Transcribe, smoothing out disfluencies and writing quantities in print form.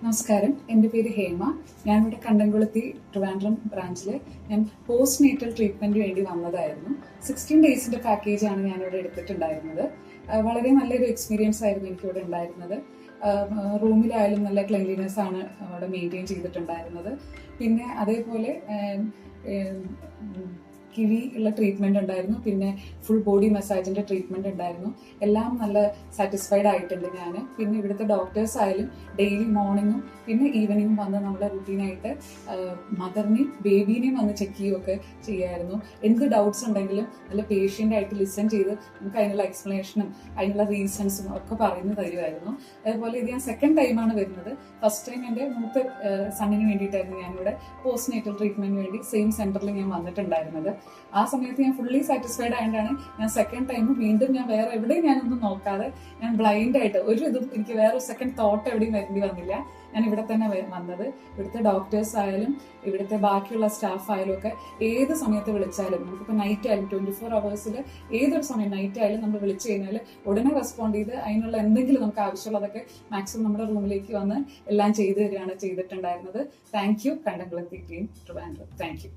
നമസ്കാരം, എൻ്റെ പേര് ഹേമ. ഞാനിവിടെ കണ്ടംകുളത്തി ട്രിവാൻഡ്രം ബ്രാഞ്ചിൽ ഞാൻ പോസ്റ്റ് നേറ്റൽ ട്രീറ്റ്മെൻറ്റിന് വേണ്ടി വന്നതായിരുന്നു. 16 ഡേയ്സിൻ്റെ പാക്കേജാണ് ഞാനിവിടെ എടുത്തിട്ടുണ്ടായിരുന്നത്. വളരെ നല്ലൊരു എക്സ്പീരിയൻസ് ആയിരുന്നു എനിക്കിവിടെ ഉണ്ടായിരുന്നത്. റൂമിലായാലും നല്ല ക്ലെൻലിനെസ് ആണ് അവിടെ മെയിൻറ്റെയിൻ ചെയ്തിട്ടുണ്ടായിരുന്നത്. പിന്നെ അതേപോലെ കിഴി ഉള്ള ട്രീറ്റ്മെൻറ്റ് ഉണ്ടായിരുന്നു, പിന്നെ ഫുൾ ബോഡി മസാജിൻ്റെ ട്രീറ്റ്മെൻറ്റ് ഉണ്ടായിരുന്നു. എല്ലാം നല്ല സാറ്റിസ്ഫൈഡ് ആയിട്ടുണ്ട് ഞാൻ. പിന്നെ ഇവിടുത്തെ ഡോക്ടേഴ്സ് ആയാലും ഡെയിലി മോർണിംഗും പിന്നെ ഈവനിങ്ങും വന്ന് നമ്മുടെ റുട്ടീനായിട്ട് മദറിനെയും ബേബീനെയും വന്ന് ചെക്ക് ചെയ്യുകയൊക്കെ ചെയ്യായിരുന്നു. എന്ത് ഡൗട്ട്സ് ഉണ്ടെങ്കിലും നല്ല പേഷ്യൻ്റായിട്ട് ലിസൺ ചെയ്ത് നമുക്ക് അതിനുള്ള എക്സ്പ്ലനേഷനും അതിനുള്ള റീസൺസും ഒക്കെ പറഞ്ഞു തരുമായിരുന്നു. അതുപോലെ ഇത് ഞാൻ സെക്കൻഡ് ടൈമാണ് വരുന്നത്. ഫസ്റ്റ് ടൈം എൻ്റെ മൂത്ത സണ്ണിന് വേണ്ടിയിട്ടായിരുന്നു ഞാനിവിടെ പോസ്റ്റ് നേറ്റൽ ട്രീറ്റ്മെൻറ്റിന് വേണ്ടി സെയിം സെൻറ്ററിൽ ഞാൻ വന്നിട്ടുണ്ടായിരുന്നത്. ആ സമയത്ത് ഞാൻ ഫുള്ളി സാറ്റിസ്ഫൈഡ് ആയതുകൊണ്ടാണ് ഞാൻ സെക്കൻഡ് ടൈം വീണ്ടും ഞാൻ വേറെ എവിടെയും ഞാനൊന്നും നോക്കാതെ ഞാൻ ബ്ലൈൻഡായിട്ട് ഒരു ഇതും എനിക്ക് വേറെ സെക്കൻഡ് തോട്ട് എവിടെയും വരേണ്ടി വന്നില്ല. ഞാൻ ഇവിടെ തന്നെ വന്നത്. ഇവിടുത്തെ ഡോക്ടേഴ്സ് ആയാലും ഇവിടുത്തെ ബാക്കിയുള്ള സ്റ്റാഫ് ആയാലും ഒക്കെ ഏത് സമയത്ത് വിളിച്ചാലും നമുക്കിപ്പോൾ നൈറ്റ് ആയാലും 24 hours ഏതൊരു സമയം നൈറ്റ് ആയാലും നമ്മൾ വിളിച്ചു കഴിഞ്ഞാൽ ഉടനെ റെസ്പോണ്ട് ചെയ്ത് അതിനുള്ള എന്തെങ്കിലും നമുക്ക് ആവശ്യമുള്ളതൊക്കെ മാക്സിമം നമ്മുടെ റൂമിലേക്ക് വന്ന് എല്ലാം ചെയ്തു തരികയാണ് ചെയ്തിട്ടുണ്ടായിരുന്നത്. താങ്ക് യു കണ്ടംകുളത്തി ടീം ട്രിവാൻഡ്രം. Thank U.